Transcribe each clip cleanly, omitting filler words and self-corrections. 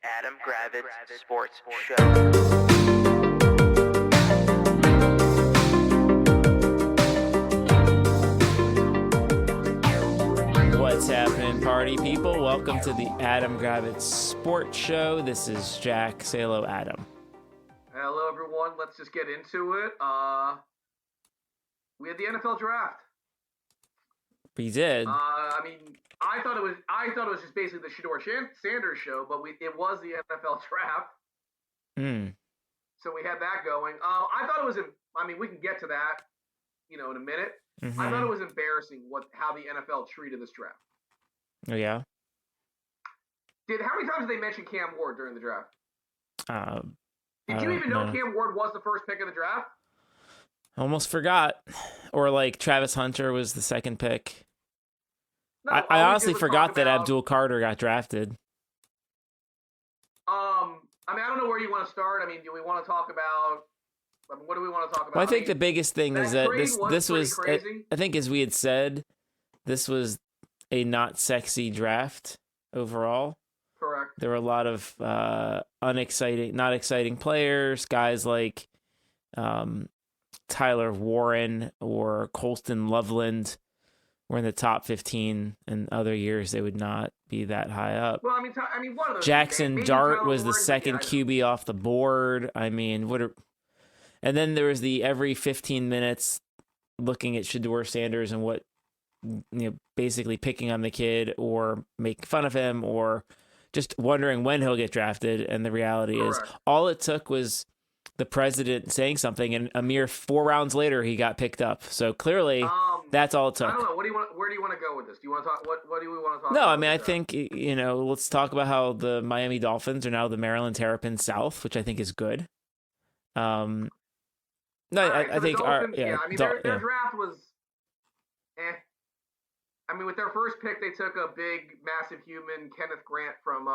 Adam Gravitz Sports Show. What's happening, party people? Welcome to the Adam Gravitz Sports Show. This is Jack. Say hello, Adam. Hello, everyone. Let's just get into it. We had the NFL draft. We did. I thought it was just basically the Shedeur Sanders show, but it was the NFL draft. So we had that going. I thought it was. We can get to that, in a minute. Mm-hmm. I thought it was embarrassing how the NFL treated this draft. Oh yeah. How many times did they mention Cam Ward during the draft? Did you even know Cam Ward was the first pick of the draft? Almost forgot. Or like Travis Hunter was the second pick. No, I honestly forgot that Abdul Carter got drafted. I don't know where you want to start. Do we want to talk about? What do we want to talk about? Well, I think the biggest thing is that this was crazy. I think, as we had said, this was a not sexy draft overall. Correct. There were a lot of not exciting players, guys like Tyler Warren or Colston Loveland were in the top 15, and other years they would not be that high up. Well, one of those. Jackson Dart was the second QB off the board. And then there was the every 15 minutes looking at Shedeur Sanders and what, basically picking on the kid or making fun of him or just wondering when he'll get drafted. And the reality is all it took was the president saying something, and a mere 4 rounds later he got picked up. So clearly that's all it took. I don't know. Where do you want to go with this? Do you want to talk? What do we want to talk? No, about I think, let's talk about how the Miami Dolphins are now the Maryland Terrapins South, which I think is good. No, right, I think their draft was with their first pick, they took a big, massive human, Kenneth Grant from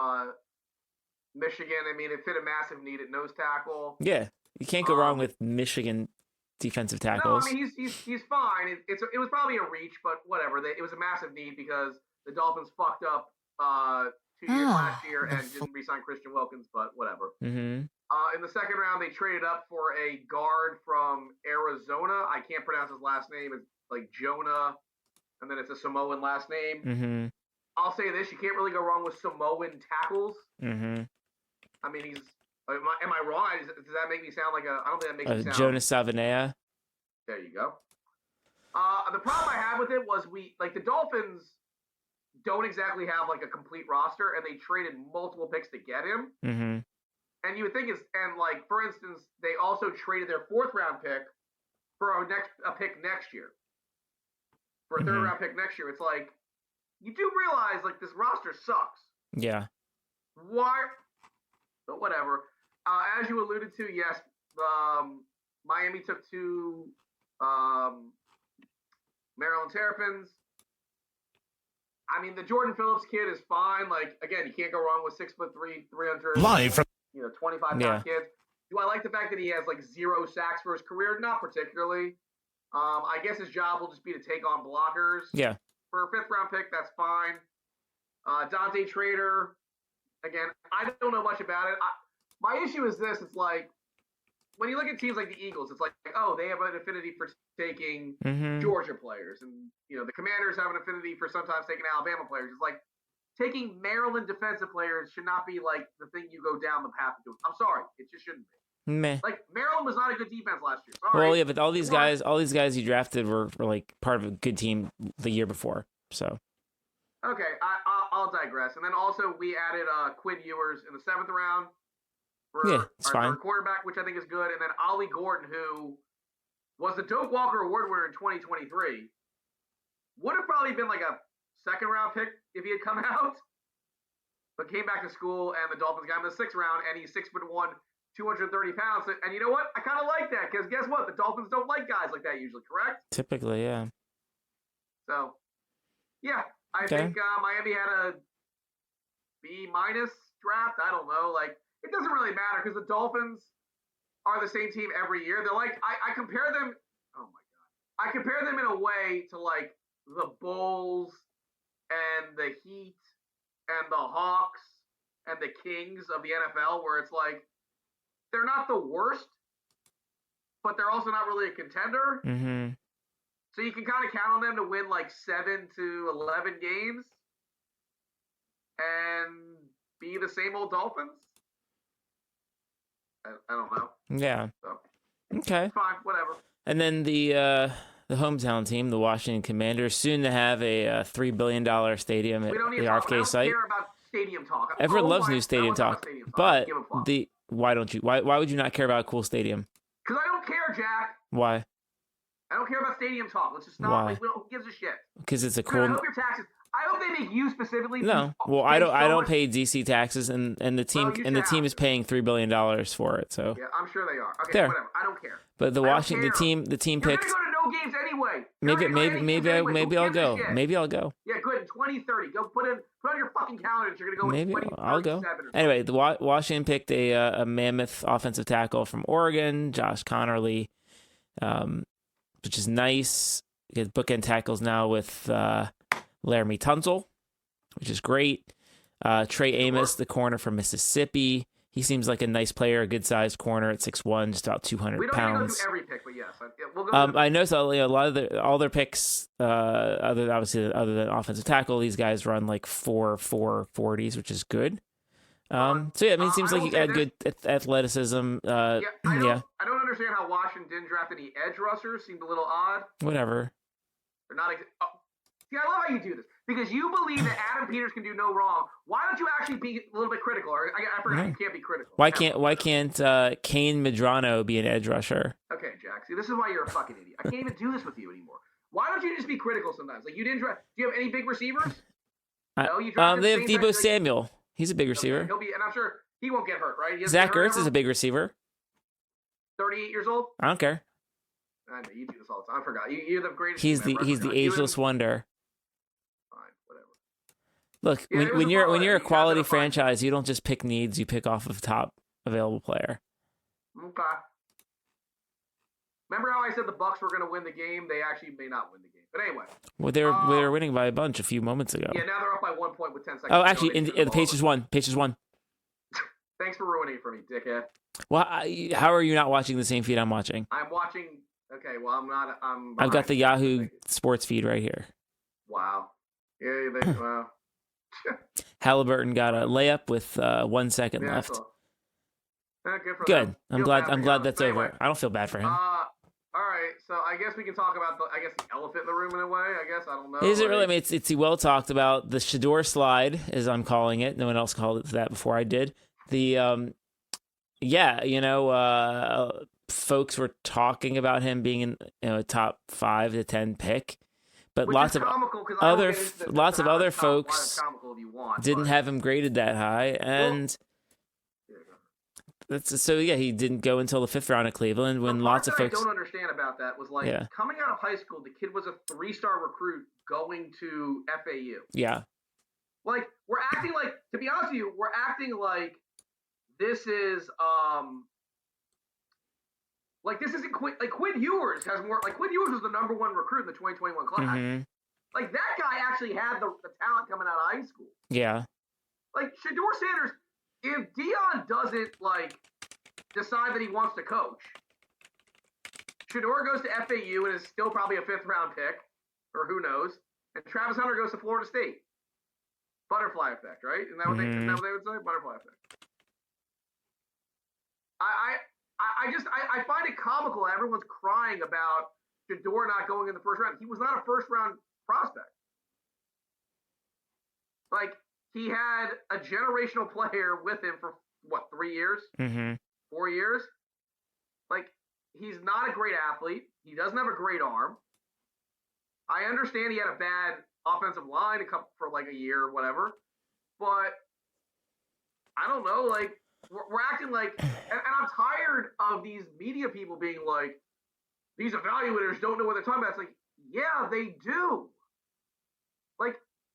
Michigan. It fit a massive need at nose tackle. Yeah, you can't go wrong with Michigan defensive tackles. No, he's fine. It was probably a reach, but whatever. It was a massive need because the Dolphins fucked up 2 years last year and didn't re-sign Christian Wilkins, but whatever. Mm-hmm. In the second round, they traded up for a guard from Arizona. I can't pronounce his last name. It's like Jonah, and then it's a Samoan last name. Mm-hmm. I'll say this: you can't really go wrong with Samoan tackles. Mm-hmm. He's. Am I wrong? Does that make me sound like a? I don't think that makes me sound. Jonas Savanea. There you go. The problem I had with it was the Dolphins don't exactly have like a complete roster, and they traded multiple picks to get him. Mm-hmm. And you would think for instance, they also traded their 4th round pick for a pick next year. For a 3rd round pick next year. It's like, you do realize this roster sucks. Yeah. Why? But whatever. As you alluded to, yes, Miami took 2 Maryland Terrapins. The Jordan Phillips kid is fine. Again, you can't go wrong with 6'3", 300. Live from 25-pound kid. Do I like the fact that he has 0 sacks for his career? Not particularly. I guess his job will just be to take on blockers. Yeah. For a 5th round pick, that's fine. Dante Trader, again, I don't know much about it. My issue is this: it's when you look at teams like the Eagles, it's they have an affinity for taking Georgia players, and the Commanders have an affinity for sometimes taking Alabama players. It's taking Maryland defensive players should not be the thing you go down the path to do. I'm sorry, it just shouldn't be. Meh. Maryland was not a good defense last year. Sorry. Well, yeah, but all these guys you drafted were part of a good team the year before. So. Okay, I'll digress. And then also we added Quinn Ewers in the 7th round for our quarterback, which I think is good. And then Ollie Gordon, who was the Doak Walker Award winner in 2023, would have probably been a 2nd round pick if he had come out, but came back to school, and the Dolphins got him in the 6th round, and he's 6'1", 230 pounds. And you know what? I kind of like that, because guess what? The Dolphins don't like guys like that usually, correct? Typically, yeah. So, yeah, I think Miami had a B- draft. I don't know. It doesn't really matter, because the Dolphins are the same team every year. They're I compare them. Oh my God. I compare them in a way to the Bulls and the Heat and the Hawks and the Kings of the NFL, where it's like they're not the worst, but they're also not really a contender. Mm-hmm. So you can kind of count on them to win like 7 to 11 games and be the same old Dolphins. I don't know. Yeah. So, okay. Fine, whatever. And then the hometown team, the Washington Commanders, soon to have a $3 billion stadium at the RFK site. I don't care about stadium talk. Everyone loves new stadium talk. But why don't you? Why would you not care about a cool stadium? Because I don't care, Jack. Why? I don't care about stadium talk. Let's just stop. Why? Who gives a shit? Because it's a cool. I hope your taxes. I hope they make you specifically. No, well, I don't pay DC taxes, and the team is paying $3 billion for it. So yeah, I'm sure they are. Okay, there. whatever. I don't care. But the team picked. You're gonna go to no games anyway. Maybe I'll go. Maybe I'll go. Yeah, good. In 2030, go put on your fucking calendar. You're gonna go. Maybe in I'll go. Anyway, the Washington picked a mammoth offensive tackle from Oregon, Josh Connerly, which is nice. He has bookend tackles now with Laramie Tunsil, which is great. Trey Amos, the corner from Mississippi. He seems like a nice player, a good-sized corner at 6'1", just about 200 pounds. We don't need to go through every pick, but yes. We'll go I noticed a lot of all their picks, other than offensive tackle, these guys run like 4.40s, which is good. So yeah, it seems like he had good athleticism. I don't understand how Washington didn't draft any edge rushers. Seemed a little odd. Whatever. They're not. See, I love how you do this because you believe that Adam Peters can do no wrong. Why don't you actually be a little bit critical? Or I forgot you can't be critical. Why can't Kane Medrano be an edge rusher? Okay, Jack. See, this is why you're a fucking idiot. I can't even do this with you anymore. Why don't you just be critical sometimes? Like you didn't draft. Do you have any big receivers? No, you drafted. They have Deebo Samuel. He's a big receiver. Okay, he'll be, and I'm sure he won't get hurt, right? Zach Ertz is a big receiver. 38 years old. I don't care. I know you do this all the time. I forgot. You're the greatest. He's the ageless wonder. Look, yeah, when you're a quality franchise, you don't just pick needs; you pick off of top available player. Okay. Remember how I said the Bucs were going to win the game? They actually may not win the game, but anyway. Well, they were winning by a bunch a few moments ago. Yeah, now they're up by 1 point with 10 seconds. Oh, actually, the Patriots won. Patriots won. Thanks for ruining it for me, dickhead. Well, how are you not watching the same feed I'm watching? I'm watching. Okay, well, I'm not. I've got the Yahoo Sports feed right here. Wow. Yeah, wow. Halliburton got a layup with 1 second left. Good. I'm glad that's over. I don't feel bad for him. All right, so I guess we can talk about the elephant in the room in a way. I guess I don't know. Is it really? I mean, it's well talked about. The Shedeur slide, as I'm calling it. No one else called it that before I did. The folks were talking about him being in a top 5 to 10 pick. But lots of other folks didn't have him graded that high, and he didn't go until the 5th round at Cleveland. When lots of folks I don't understand about that was coming out of high school, the kid was a 3-star recruit going to FAU. Yeah, like we're acting like, to be honest with you, we're acting like this is like this isn't Quinn Ewers has more. Like Quinn Ewers was the #1 recruit in the 2021 class. Mm-hmm. Like that guy actually had the talent coming out of high school. Yeah. Like Shedeur Sanders, if Dion doesn't decide that he wants to coach, Shedeur goes to FAU and is still probably a 5th round pick, or who knows. And Travis Hunter goes to Florida State. Butterfly effect, right? Isn't that what they would say? Butterfly effect. I find it comical that everyone's crying about Shedeur not going in the 1st round. He was not a 1st round prospect. Like, he had a generational player with him for, 3 years? Mm-hmm. 4 years? Like, he's not a great athlete. He doesn't have a great arm. I understand he had a bad offensive line for a year or whatever. But, I don't know, we're acting like, and I'm tired of these media people being like, these evaluators don't know what they're talking about. It's like, yeah, they do.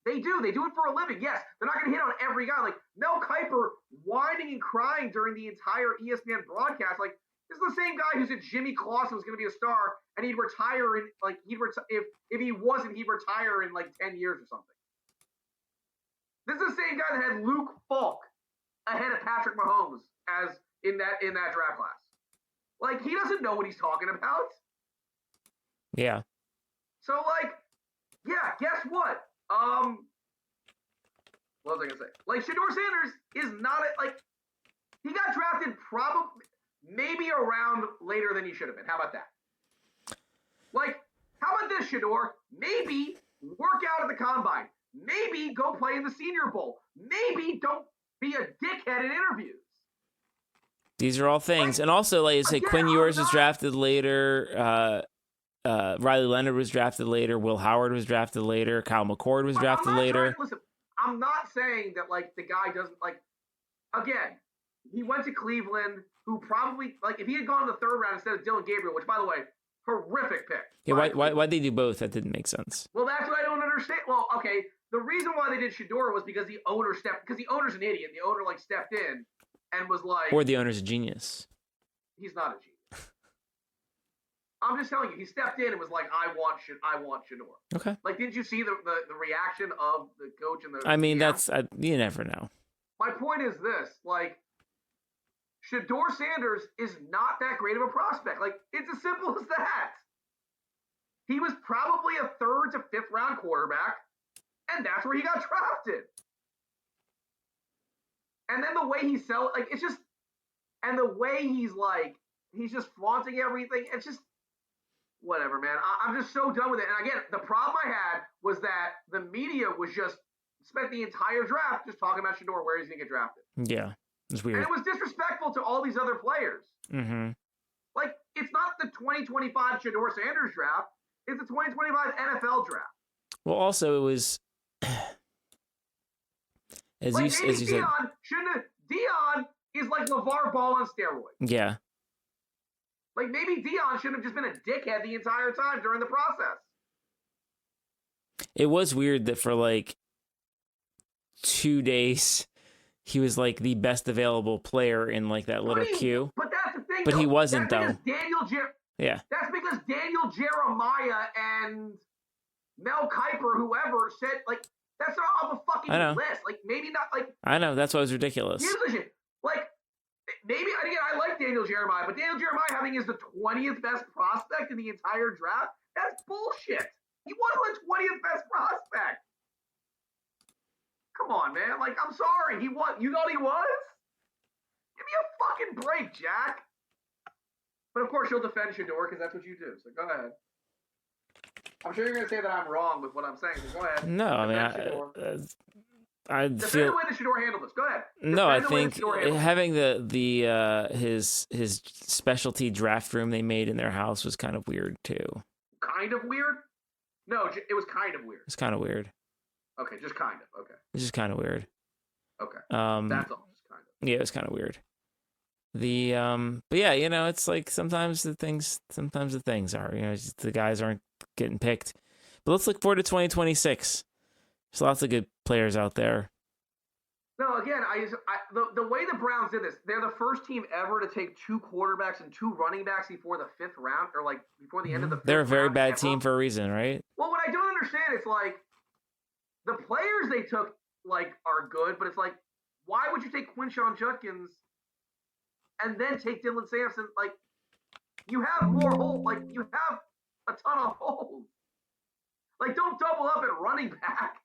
They do. They do it for a living. Yes, they're not going to hit on every guy. Like Mel Kiper whining and crying during the entire ESPN broadcast. Like, this is the same guy who said Jimmy Clausen was going to be a star and he'd retire in if he wasn't, he'd retire in 10 years or something. This is the same guy that had Luke Falk ahead of Patrick Mahomes as in that draft class. Like, he doesn't know what he's talking about. Yeah. So, like, yeah, guess what? What was I gonna say? Like, Shedeur Sanders is not he got drafted probably maybe around later than he should have been. How about that? Like, how about this, Shedeur? Maybe work out at the combine. Maybe go play in the Senior Bowl. Maybe don't be a dickhead in interviews. These are all things. And also, like I say, Quinn Ewers was drafted later. Riley Leonard was drafted later. Will Howard was drafted later. Kyle McCord was drafted later. Listen, I'm not saying that, like, the guy doesn't, like, again, he went to Cleveland, who probably, like, if he had gone in the third round instead of Dylan Gabriel, which, by the way, horrific pick. Yeah, why'd they do both? That didn't make sense. Well, that's what I don't understand. Well, okay, the reason why they did Shedeur was because the owner's an idiot. The owner, like, stepped in and was like... Or the owner's a genius. He's not a genius. I'm just telling you, he stepped in and was like, I want Shedeur. Okay. Like, didn't you see the reaction of the coach and the... I mean, you never know. My point is this, like, Shedeur Sanders is not that great of a prospect. Like, it's as simple as that. He was probably a 3rd to 5th round quarterback, and that's where he got drafted. And then the way he it's just, and the way he's just flaunting everything, it's just, whatever, man. I'm just so done with it. And again, the problem I had was that the media was just spent the entire draft just talking about Shedeur, where he's going to get drafted. Yeah, it's weird. And it was disrespectful to all these other players. Mm-hmm. Like, it's not the 2025 Shedeur Sanders draft. It's the 2025 NFL draft. Well, also, it was... As you said... Dion is like LeVar Ball on steroids. Yeah. Like, maybe Dion shouldn't have just been a dickhead the entire time during the process. It was weird that for, like, 2 days, he was, like, the best available player in, like, that little queue. But that's the thing, But he wasn't, though. Yeah. That's because Daniel Jeremiah and Mel Kiper, whoever, said, like, that's not off a fucking list. Like, maybe not, like... I know, that's why it was ridiculous. Here's the shit. Like, maybe, again, I like Daniel Jeremiah, but Daniel Jeremiah having is the 20th best prospect in the entire draft, that's bullshit. He wasn't the 20th best prospect. Come on, man. Like, I'm sorry. You thought he was? Give me a fucking break, Jack. But, of course, you'll defend Shedeur because that's what you do. So, go ahead. I'm sure you're going to say that I'm wrong with what I'm saying, so go ahead. No, I mean, I defend feel... the way that Shedeur handled this. Go ahead. No, I think having his specialty draft room they made in their house was kind of weird, too. Kind of weird? No, it was kind of weird. It's kind of weird. Okay, just kind of. Okay. It's just kind of weird. Okay. That's all. Just kind of. Yeah, it was kind of weird. But yeah, you know, it's like sometimes the things are, you know, just the guys aren't getting picked. But let's look forward to 2026. There's lots of good players out there. No, again, the way the Browns did this, they're the first team ever to take 2 quarterbacks and 2 running backs before the 5th round, or like before the end of the 5th round. They're a very bad team for a reason, right? Well, what I don't understand is, like, the players they took, like, are good, but it's like, why would you take Quinshon Judkins and then take Dylan Sampson? Like, you have more holes. Like, you have a ton of holes. Like, don't double up at running back.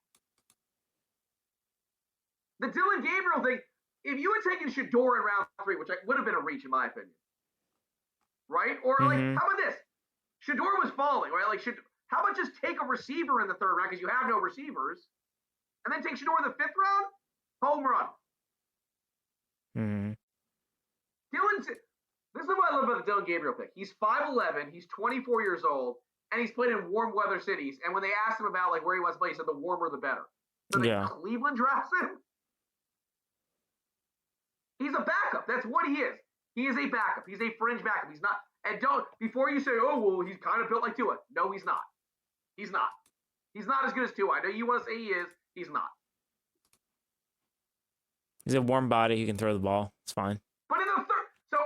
The Dylan Gabriel thing, if you had taken Shedeur in round 3, which would have been a reach in my opinion, right? Or, like, how about this? Shedeur was falling, right? Like, how about just take a receiver in the 3rd round because you have no receivers, and then take Shedeur in the 5th round? Home run. This is what I love about the Dylan Gabriel pick. He's 5'11", he's 24 years old, and he's played in warm weather cities. And when they asked him about, like, where he wants to play, he said the warmer the better. So Cleveland drafts him. He's a backup. That's what he is. He is a backup. He's a fringe backup. He's not. And before you say, oh, well, he's kind of built like Tua. No, he's not. He's not. He's not as good as Tua. I know you want to say he is. He's not. He's a warm body. He can throw the ball. It's fine. But in the 3rd, so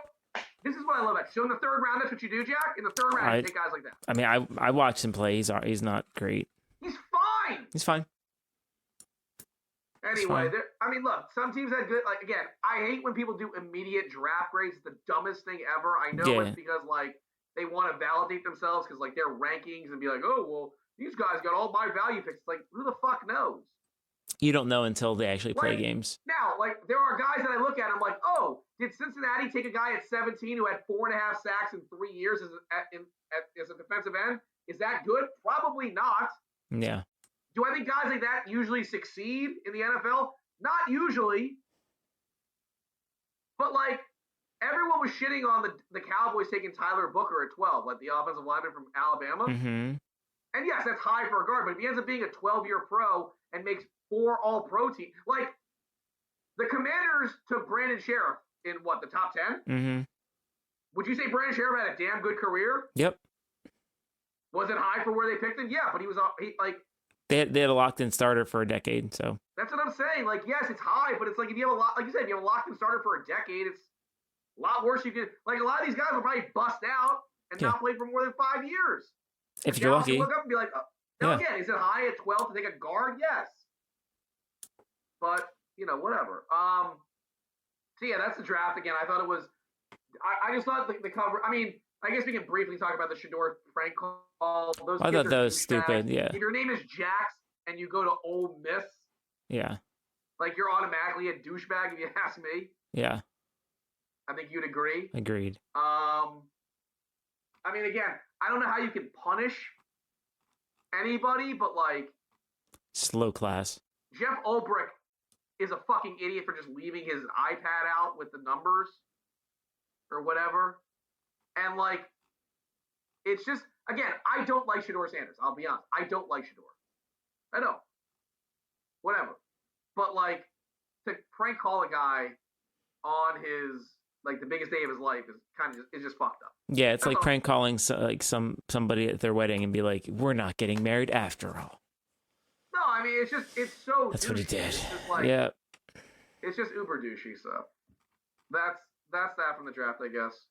this is what I love about it. So in the 3rd round, that's what you do, Jack? In the 3rd round, you take guys like that. I mean, I watched him play. He's not great. He's fine. He's fine. Anyway, look, some teams had good. Like again, I hate when people do immediate draft grades. It's the dumbest thing ever. I know it's because like they want to validate themselves because like their rankings and be like, oh well, these guys got all my value picks. It's like who the fuck knows? You don't know until they actually play games. Now, like there are guys that I look at, I'm like, oh, did Cincinnati take a guy at 17 who had 4.5 sacks in 3 years as a defensive end? Is that good? Probably not. Yeah. Do I think guys like that usually succeed in the NFL? Not usually. But, like, everyone was shitting on the Cowboys taking Tyler Booker at 12, like the offensive lineman from Alabama. Mm-hmm. And, yes, that's high for a guard, but if he ends up being a 12-year pro and makes 4 all-pro teams, like, the Commanders took Brandon Sheriff in, the top 10? Mm-hmm. Would you say Brandon Sheriff had a damn good career? Yep. Was it high for where they picked him? Yeah, but he was, They had a locked-in starter for a decade, so. That's what I'm saying. Like, yes, it's high, but it's like if you have like you said, if you have a locked-in starter for a decade, it's a lot worse. You could like a lot of these guys will probably bust out and not play for more than 5 years. If you're lucky. Look up and be like, now again, is it high at 12 to take a guard? Yes, but whatever. So yeah, that's the draft again. I thought it was. I just thought the cover. I mean, I guess we can briefly talk about the Shedeur Frank call. I thought that was stupid. Yeah. If your name is Jax and you go to Ole Miss, yeah, like you're automatically a douchebag if you ask me. Yeah. I think you'd agree. Agreed. I mean, again, I don't know how you can punish anybody, but like slow class. Jeff Ulbrich is a fucking idiot for just leaving his iPad out with the numbers or whatever. And like, it's just, again, I don't like Shedeur Sanders. I'll be honest. I don't like Shedeur. I don't. Whatever. But like, to prank call a guy on his, like the biggest day of his life is kind of just fucked up. Yeah, it's like prank calling somebody at their wedding and be like, "We're not getting married after all." No, I mean it's so. That's douchey. what he did. It's just like, yeah. It's just uber douchey. So that's that from the draft, I guess.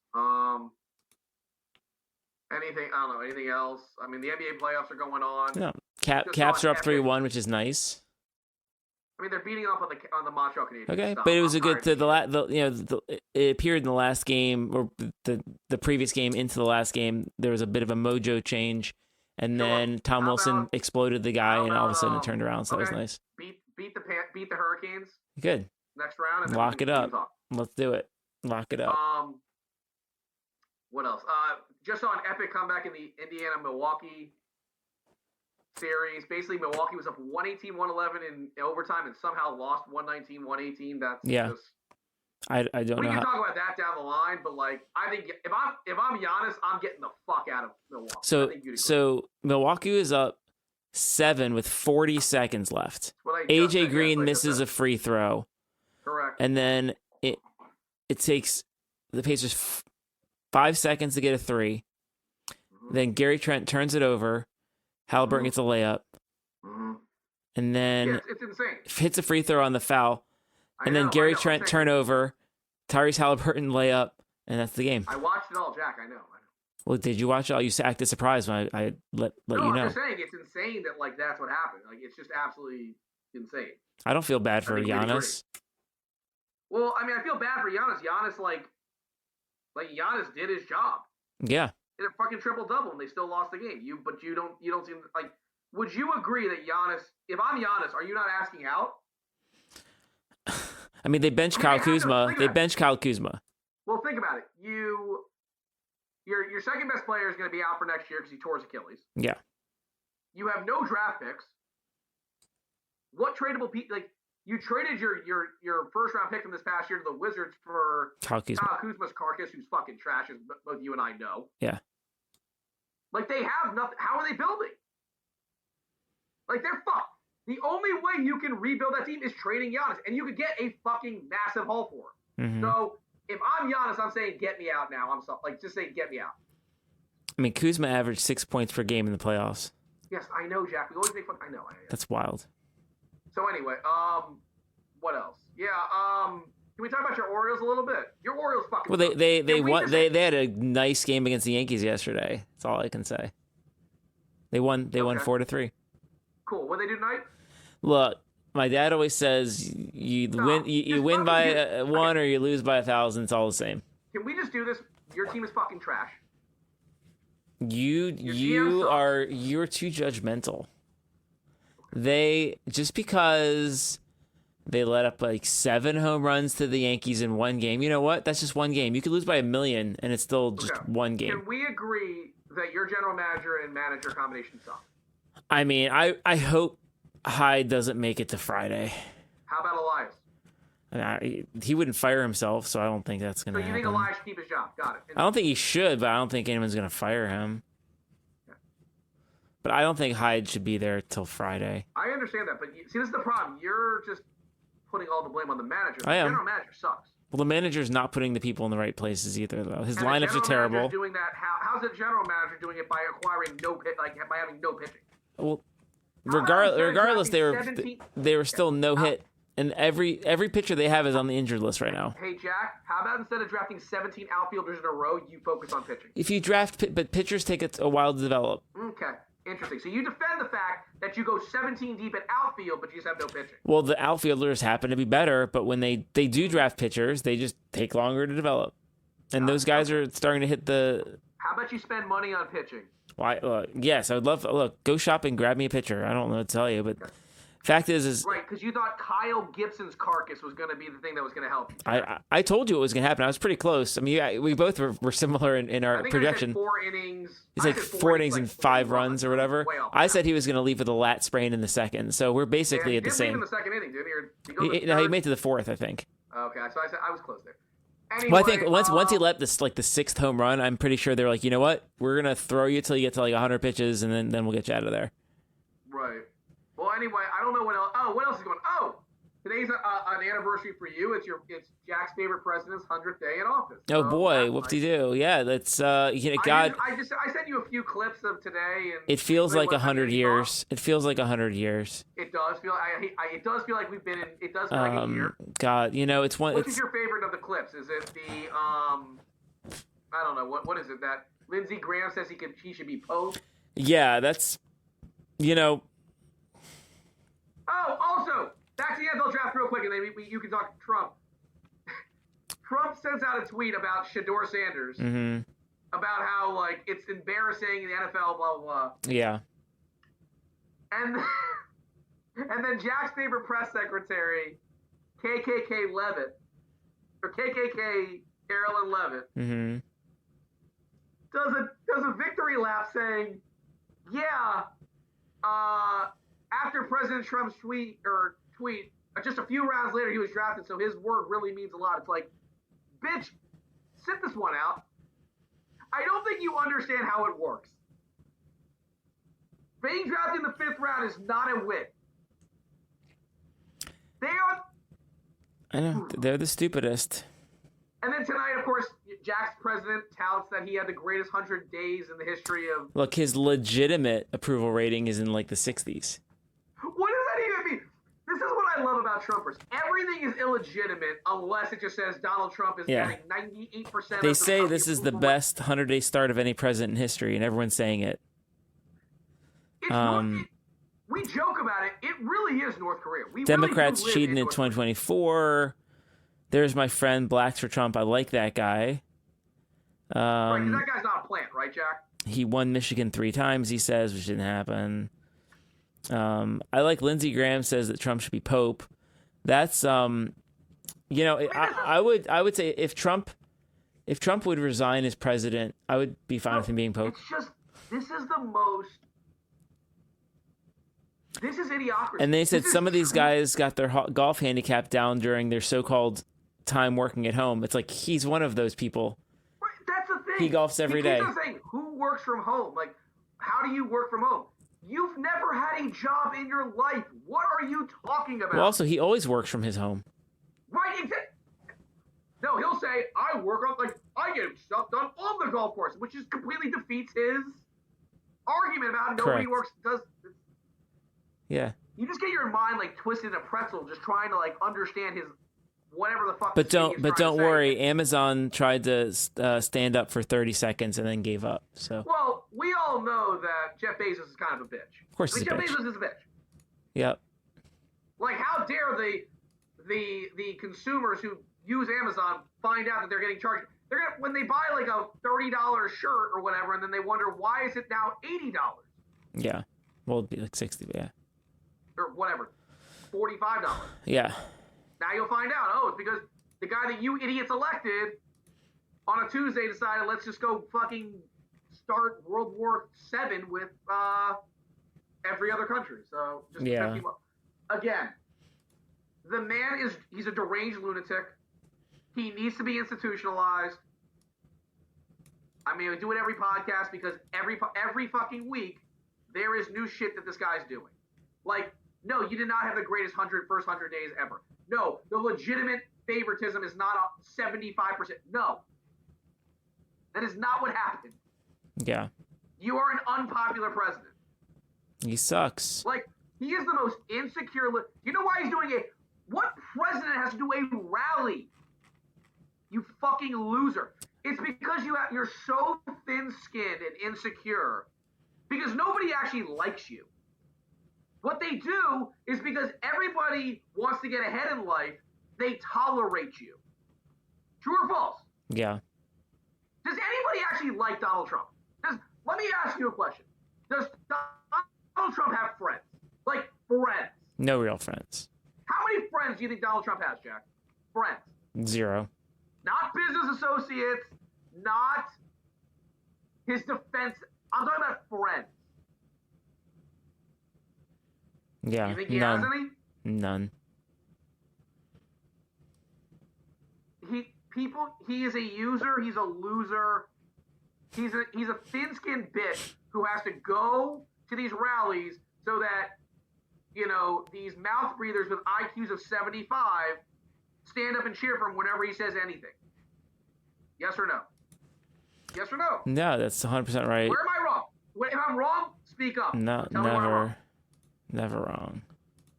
Anything? I don't know. Anything else? I mean, the NBA playoffs are going on. No. Caps are up 3-1, which is nice. I mean, they're beating up on the Montreal Canadiens. Okay, but it was a good. It appeared in the last game or the previous game into the last game. There was a bit of a mojo change, and then Tom Wilson exploded the guy, and all of a sudden it turned around. So that was nice. Beat the Hurricanes. Good. Next round. And lock it up. Let's do it. Lock it up. What else? Just saw an epic comeback in the Indiana-Milwaukee series. Basically, Milwaukee was up 118-111 in overtime and somehow lost 119-118. That's just... I don't know. We can talk about that down the line, but like, I think if I'm Giannis, I'm getting the fuck out of Milwaukee. So Milwaukee is up 7 with 40 seconds left. AJ Green misses a free throw. Correct. And then it takes the Pacers 5 seconds to get a 3. Mm-hmm. Then Gary Trent turns it over. Halliburton gets a layup. Mm-hmm. And then it's insane. Hits a free throw on the foul. And then Gary Trent turnover. Tyrese Halliburton layup. And that's the game. I watched it all, Jack. I know. Well, did you watch it all? You acted surprised when I let you know. I'm just saying it's insane that like that's what happened. Like it's just absolutely insane. I don't feel bad for Giannis. Well, I mean, I feel bad for Giannis. Giannis did his job. Yeah. Did a fucking triple-double, and they still lost the game. You don't seem like. Would you agree that Giannis? If I'm Giannis, are you not asking out? I mean, they bench Kyle Kuzma. They bench Kyle Kuzma. Well, think about it. Your second best player is going to be out for next year because he tore his Achilles. Yeah. You have no draft picks. What tradable like? You traded your first round pick from this past year to the Wizards for Kyle Kuzma's carcass, who's fucking trash, as both you and I know. Yeah. Like they have nothing. How are they building? Like they're fucked. The only way you can rebuild that team is trading Giannis, and you could get a fucking massive haul for him. Mm-hmm. So if I'm Giannis, I'm saying get me out now. Just say get me out. I mean, Kuzma averaged 6 points per game in the playoffs. Yes, I know, Jack. We always make fun. I know. That's wild. So anyway, what else? Yeah, can we talk about your Orioles a little bit? Your Orioles fucking. Well, they won. They had a nice game against the Yankees yesterday. That's all I can say. They won 4-3. Cool. What they do tonight? Look, My dad always says you win by 1 or you lose by 1,000. It's all the same. Can we just do this? Your team is fucking trash. You're too judgmental. Just because they let up like 7 home runs to the Yankees in one game. You know what? That's just one game. You could lose by 1,000,000 and it's still just one game. Can we agree that your general manager and manager combination sucks? I mean, I hope Hyde doesn't make it to Friday. How about Elias? He wouldn't fire himself, so I don't think that's going to happen. So you think Elias should keep his job? Got it. I don't think he should, but I don't think anyone's going to fire him. Yeah. But I don't think Hyde should be there till Friday. I understand that, but see, this is the problem. You're just putting all the blame on the manager. The I am. general manager sucks. Well, the manager's not putting the people in the right places either, though. His lineups are terrible. Doing that? How's the general manager doing it by acquiring by having no pitching? Well, regardless, they were still no hit, and every pitcher they have is on the injured list right now. Hey Jack, how about instead of drafting 17 outfielders in a row, you focus on pitching? If you draft, but pitchers take a while to develop. Okay, interesting. So you defend the fact that you go 17 deep at outfield, but you just have no pitching. Well, the outfielders happen to be better, but when they do draft pitchers, they just take longer to develop, and those guys are starting to hit the. How about you spend money on pitching? Why? Yes, I would love. Look, go shop and grab me a pitcher. I don't know what to tell you, but fact is right, because you thought Kyle Gibson's carcass was going to be the thing that was going to help you. I told you it was going to happen. I was pretty close. I mean, we both were similar in our projection. I said 4 innings. He's like 4 innings and 5 runs or whatever. I said he was going to leave with a lat sprain in the second, so we're basically at the same. He didn't leave in the second inning, did he? No, he made to the 4th, I think. Okay, so I said I was close there. Anyway, well, I think once he let this like the 6th home run, I'm pretty sure they're like, you know what, we're gonna throw you till you get to like 100 pitches, and then we'll get you out of there. Right. Well, anyway, I don't know what else. Oh, what else is going? Oh, today's an anniversary for you. It's Jack's favorite president's 100th day in office. Oh boy, whoop-de-doo. Yeah, that's God. I sent you a few clips of today, and it feels like 100 years. It feels like 100 years. It does feel. It does feel like we've been in. It does feel like a year. God, it's one. Which is your favorite of the clips? Is it the I don't know what is it that Lindsey Graham says he should be Pope? Yeah, that's Oh, also, back to the NFL draft real quick, and then you can talk to Trump. Trump sends out a tweet about Shedeur Sanders, about how, like, it's embarrassing in the NFL, blah, blah, blah. Yeah. And then Jack's favorite press secretary, KKK Levitt, or KKK Carolyn Levitt, does a victory lap saying, yeah, after President Trump's tweet, just a few rounds later, he was drafted, so his word really means a lot. It's like, bitch, sit this one out. I don't think you understand how it works. Being drafted in the 5th round is not a win. They are... I know, they're the stupidest. And then tonight, of course, Jack's president touts that he had the greatest 100 days in the history of... Look, his legitimate approval rating is in, like, the 60s. What does that even mean? This is what I love about Trumpers. Everything is illegitimate unless it just says Donald Trump is getting 98% They say this is the best 100-day start of any president in history, and everyone's saying it. We joke about it. It really is North Korea. Democrats cheating in 2024. There's my friend, Blacks for Trump. I like that guy. Right, 'cause that guy's not a plant, right, Jack? He won Michigan 3 times, he says, which didn't happen. I like Lindsey Graham says that Trump should be Pope. That's I would say if Trump would resign as president, I would be fine with him being Pope. It's just this is idiocracy. And they said some of these guys got their golf handicap down during their so-called time working at home. It's like he's one of those people. Right, that's the thing. He golfs every day. Saying, who works from home? Like, how do you work from home? You've never had a job in your life. What are you talking about? Well, also, he always works from his home. Right, exactly. No, he'll say, I get stuff done on the golf course, which just completely defeats his argument about nobody does. Yeah. You just get your mind like twisted in a pretzel, just trying to like understand his whatever the fuck. But don't worry. Amazon tried to stand up for 30 seconds and then gave up. So. Well, we all know that Jeff Bezos is kind of a bitch. Of course, Jeff Bezos is a bitch. Yep. Like, how dare the consumers who use Amazon find out that they're getting charged? They're gonna, when they buy like a $30 shirt or whatever, and then they wonder why is it now $80? Yeah, well, it'd be like 60, but yeah, or whatever, $45. Yeah. Now you'll find out. Oh, it's because the guy that you idiots elected on a Tuesday decided let's just go fucking start World War VII with every other country. So just yeah. Again, the man he's a deranged lunatic. He needs to be institutionalized. I mean, I do it every podcast because every fucking week there is new shit that this guy's doing. Like, no, you did not have the greatest first 100 days ever. No, the legitimate favoritism is not 75%. No. That is not what happened. Yeah. You are an unpopular president. He sucks. Like, he is the most insecure. You know why he's doing it? What president has to do a rally? You fucking loser. It's because you're so thin-skinned and insecure because nobody actually likes you. What they do is because everybody wants to get ahead in life, they tolerate you. True or false? Yeah. Does anybody actually like Donald Trump? Let me ask you a question. Does Donald Trump have friends? Like, friends? No real friends. How many friends do you think Donald Trump has, Jack? Friends. 0. Not business associates, not his defense. I'm talking about friends. Yeah. You think he none. has any? None. He is a user, he's a loser. He's a thin-skinned bitch who has to go to these rallies so that, you know, these mouth breathers with IQs of 75 stand up and cheer for him whenever he says anything. Yes or no? Yes or no? No, that's 100% right. Where am I wrong? If I'm wrong, speak up. No, Tell me where I'm wrong. Never wrong.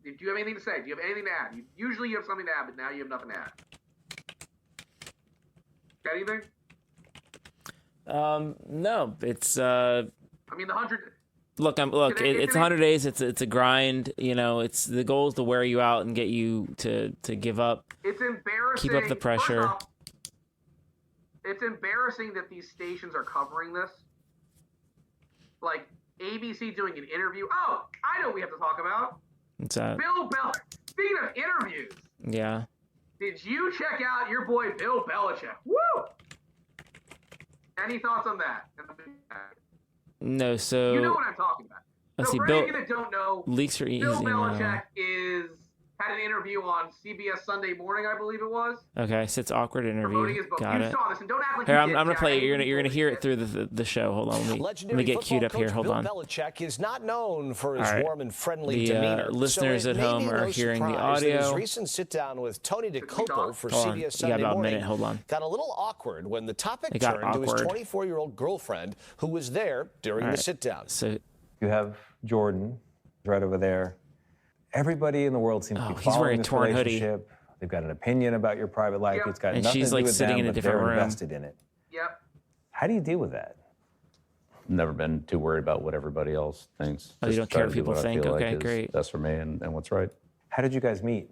Do you have anything to say? Do you have anything to add? Usually you have something to add, but now you have nothing to add. Got anything? No, it's I mean, the 100. Look, it's 100 days. It's a grind. You know, it's the goal is to wear you out and get you to give up. It's embarrassing. Keep up the pressure. Off, it's embarrassing that these stations are covering this. Like ABC doing an interview. Oh, I know what we have to talk about. What's that? Bill Belichick. Speaking of interviews. Yeah. Did you check out your boy Bill Belichick? Woo! Any thoughts on that? No, so you know what I'm talking about. Let's so see, for Bill, any of you that don't know, leaks are easy. Bill Belichick had an interview on CBS Sunday Morning, I believe it was. Okay, so it's awkward interview. His book. Got you it. saw this, and don't act like Here, you I'm did, gonna Jack. play it. You're gonna hear it through the show. Hold on, let me get queued up here. Hold on. Bill Belichick is not known for his Right. warm and friendly The demeanor. listeners at home are hearing the audio. His recent sit-down with Tony DeCopo for Hold on. CBS You Sunday got about a Morning minute. Hold on. got a little awkward when the topic It got turned to his awkward. 24-year-old girlfriend who was there during the sit-down. So You have Jordan right over there. Everybody in the world seems to be he's following wearing a this torn hoodie. relationship. They've got an opinion about your private life. Yep. It's got And nothing she's, to do like, with sitting them, in a but different they're room. invested in it. Yep. How do you deal with that? Never been too worried about what everybody else thinks. Oh, you Just don't try care to what do people what I think? feel Okay, like is great. best for me and what's right. How did you guys meet?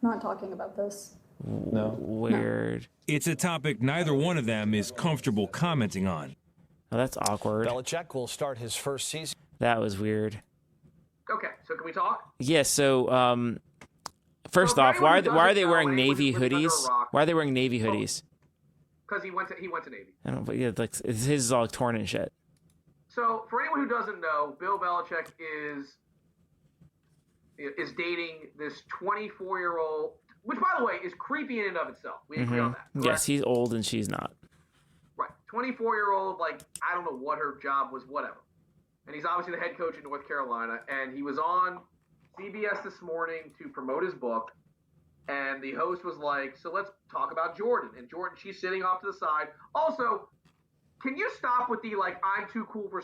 Not talking about this. No. weird. It's a topic neither one of them is comfortable commenting on. Oh, that's awkward. Belichick will start his first season. That was weird. Okay, so can we talk? Yeah. So, first So for off, anyone who why are doesn't they know, wearing anyone navy who's living under a hoodies? rock- Why are they wearing navy hoodies? Because he went to Navy. I don't. But yeah, like his is all torn and shit. So for anyone who doesn't know, Bill Belichick is dating this 24-year-old, which by the way is creepy in and of itself. We agree on that. Yes, correct? he's old and she's not. Right. 24-year-old, like, I don't know what her job was, whatever. And he's obviously the head coach in North Carolina. And he was on CBS this morning to promote his book. And the host was like, so let's talk about Jordan. And Jordan, she's sitting off to the side. Also, can you stop with the, like, I'm too cool for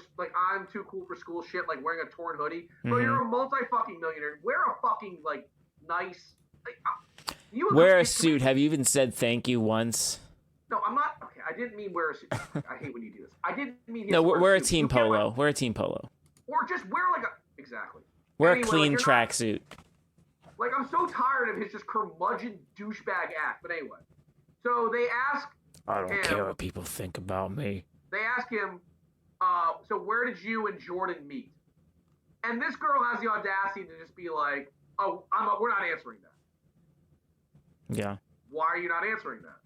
school shit, like wearing a torn hoodie? Bro, you're a multi-fucking millionaire. Wear a fucking, like, nice... Like, Wear a suit. Have you even said thank you once? No, I'm not. Okay, I didn't mean wear a suit. I hate when you do this. I didn't mean. No, wear a suit. team You get polo. my- Wear a team polo. Or just wear like a exactly. Wear Anyway, a clean you're not- tracksuit. Like, I'm so tired of his just curmudgeon douchebag act. But anyway, so they ask I don't him, care what people think about me. They ask him, so where did you and Jordan meet? And this girl has the audacity to just be like, oh, we're not answering that. Yeah. Why are you not answering that?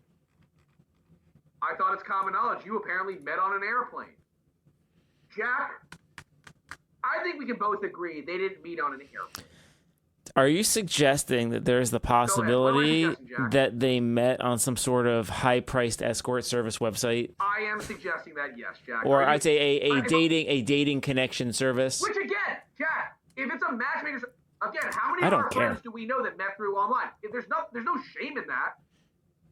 I thought it's common knowledge. You apparently met on an airplane. Jack, I think we can both agree they didn't meet on an airplane. Are you suggesting that there's the possibility that they met on some sort of high-priced escort service website? I am suggesting that, yes, Jack. Or I'd say a dating connection service. Which again, Jack, if it's a matchmaker, again, how many of our friends do we know that met through online? If there's no shame in that.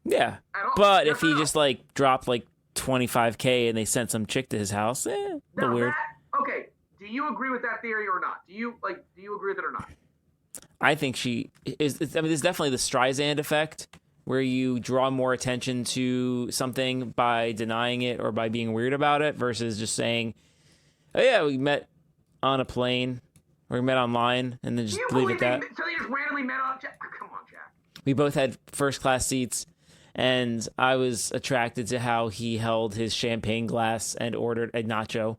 Yeah, but if he just like dropped like $25K and they sent some chick to his house, a little weird. Okay, do you agree with that theory or not? Do you agree with it or not? I think she is. I mean, there's definitely the Streisand Effect, where you draw more attention to something by denying it or by being weird about it, versus just saying, "Oh yeah, we met on a plane or we met online," and then just leave it at that. So they just randomly met on. Come on, Jack. We both had first class seats, and I was attracted to how he held his champagne glass and ordered a nacho.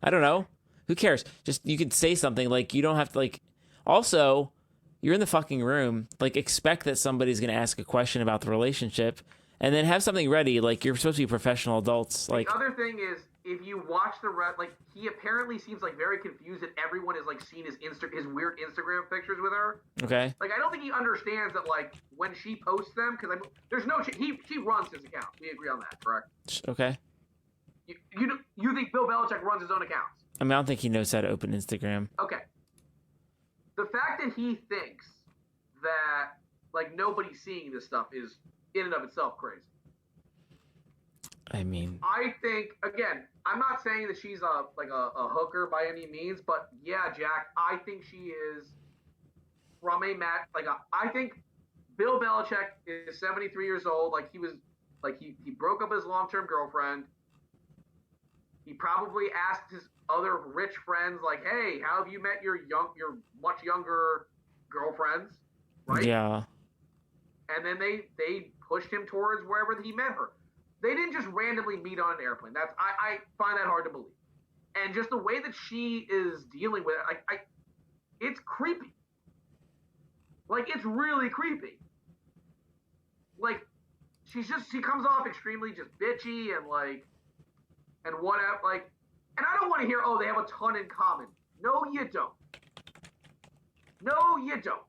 I don't know. Who cares? Just you could say something like, you don't have to like. Also, you're in the fucking room. Like, expect that somebody's going to ask a question about the relationship, and then have something ready. Like, you're supposed to be professional adults. Like, the other thing is, if you watch he apparently seems like very confused that everyone has like seen his weird Instagram pictures with her. Okay. Like, I don't think he understands that like when she posts them, because there's no she runs his account. We agree on that, correct? Okay. You think Bill Belichick runs his own accounts? I mean, I don't think he knows how to open Instagram. Okay. The fact that he thinks that like nobody's seeing this stuff is in and of itself crazy. I mean, I think, again, I'm not saying that she's a hooker by any means, but yeah, Jack, I think she is from I think Bill Belichick is 73 years old. Like, he broke up his long-term girlfriend. He probably asked his other rich friends, like, hey, how have you met your much younger girlfriends, right? Yeah. And then they pushed him towards wherever he met her. They didn't just randomly meet on an airplane. I find that hard to believe. And just the way that she is dealing with it, it's creepy. Like, it's really creepy. Like, she comes off extremely just bitchy and whatever, and I don't want to hear, oh, they have a ton in common. No, you don't. No, you don't.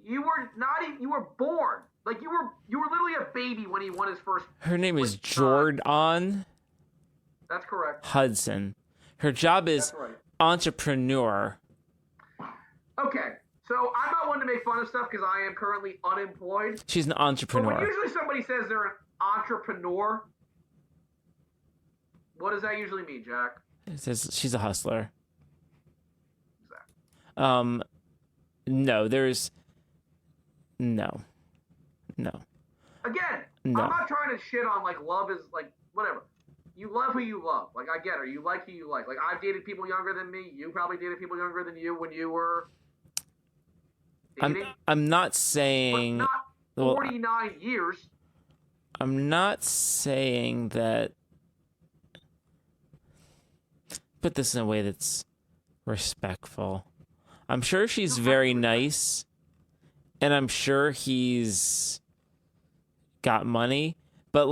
You were born. Like, you were literally a baby when he won his first. Her name is Jordan. That's correct. Hudson. Her job is entrepreneur. Okay, so I'm not one to make fun of stuff because I am currently unemployed. She's an entrepreneur. But when usually somebody says they're an entrepreneur, what does that usually mean, Jack? It says she's a hustler. Exactly. No, there's no. Again, no. I'm not trying to shit on love is whatever. You love who you love. Like, I get her. You like who you like. Like, I've dated people younger than me. You probably dated people younger than you when you were dating. I'm not saying. But not 49 years. I'm not saying that. Put this in a way that's respectful. I'm sure she's very nice, and I'm sure he's got money, but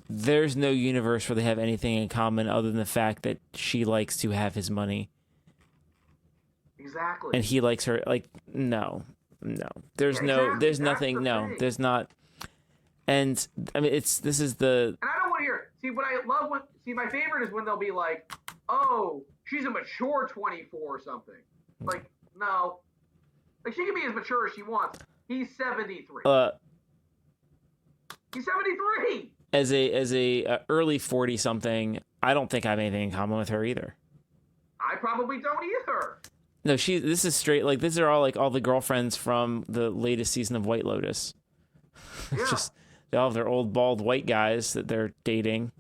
there's no universe where they have anything in common other than the fact that she likes to have his money. Exactly. And he likes her. No. There's nothing. No, there's not. And I mean, this is the. And I don't want to hear. See, my favorite is when they'll be like, "Oh, she's a mature 24 or something." Like, no. Like, she can be as mature as she wants. He's 73. He's 73. As a early 40 something, I don't think I have anything in common with her either. I probably don't either. No, this is straight. Like, these are all the girlfriends from the latest season of White Lotus. Yeah. It's just they all have their old bald white guys that they're dating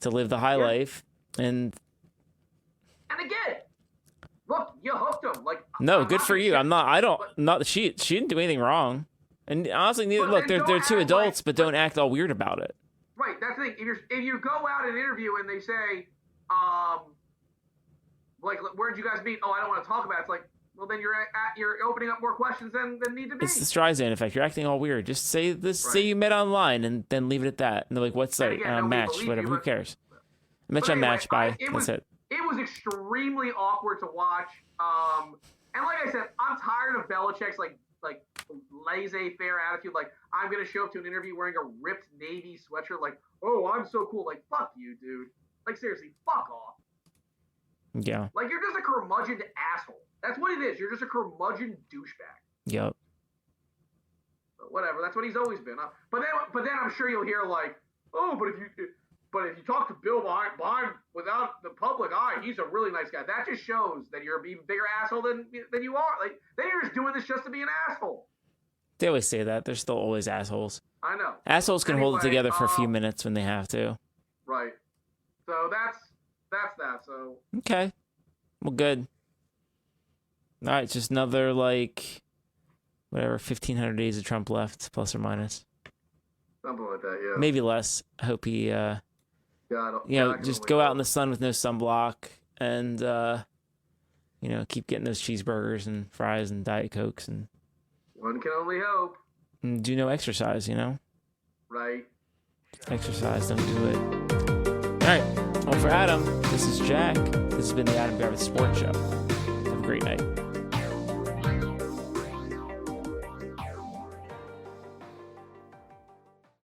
to live the high life, and again, look, you hooked him. Like, No, I'm good not for gonna you. shit- I'm not. I don't. but- Not she. She didn't do anything wrong. And honestly, neither. But Look, then they're don't two act adults, like- but don't act all weird about it. Right, that's the thing. If you go out and interview and they say, like, where'd you guys meet? Oh, I don't want to talk about it. It's like, well, then you're opening up more questions than need to be. It's the Streisand Effect. You're acting all weird. Just say this. Right. Say you met online, and then leave it at that. And they're like, "What site? again, nobody Match, believes whatever. you, Who but- cares?" Match But on anyway, Match. Bye. It That's it. was extremely awkward to watch. And like I said, I'm tired of Belichick's like laissez-faire attitude. Like, I'm gonna show up to an interview wearing a ripped Navy sweatshirt. Like, oh, I'm so cool. Like, fuck you, dude. Like, seriously, fuck off. Yeah. Like, you're just a curmudgeon asshole. That's what it is. You're just a curmudgeon douchebag. Yep. But whatever. That's what he's always been. But then I'm sure you'll hear like, oh, but if you talk to Bill behind without the public eye, he's a really nice guy. That just shows that you're an even bigger asshole than you are. Like, then you're just doing this just to be an asshole. They always say that. They're still always assholes. I know. Assholes can hold it Anyway, together for a few minutes when they have to. Right. So that's that. So Okay. Well, good. All right, just another, like, whatever, 1,500 days of Trump left, plus or minus. something like that. Yeah. Maybe less. I hope he, God, just go out in the sun with no sunblock and, keep getting those cheeseburgers and fries and Diet Cokes and One can only hope. do no exercise, Right. Exercise, don't do it. All right. Well, for Adam, this is Jack. This has been the Adam Gravitz Sports Show. Have a great night.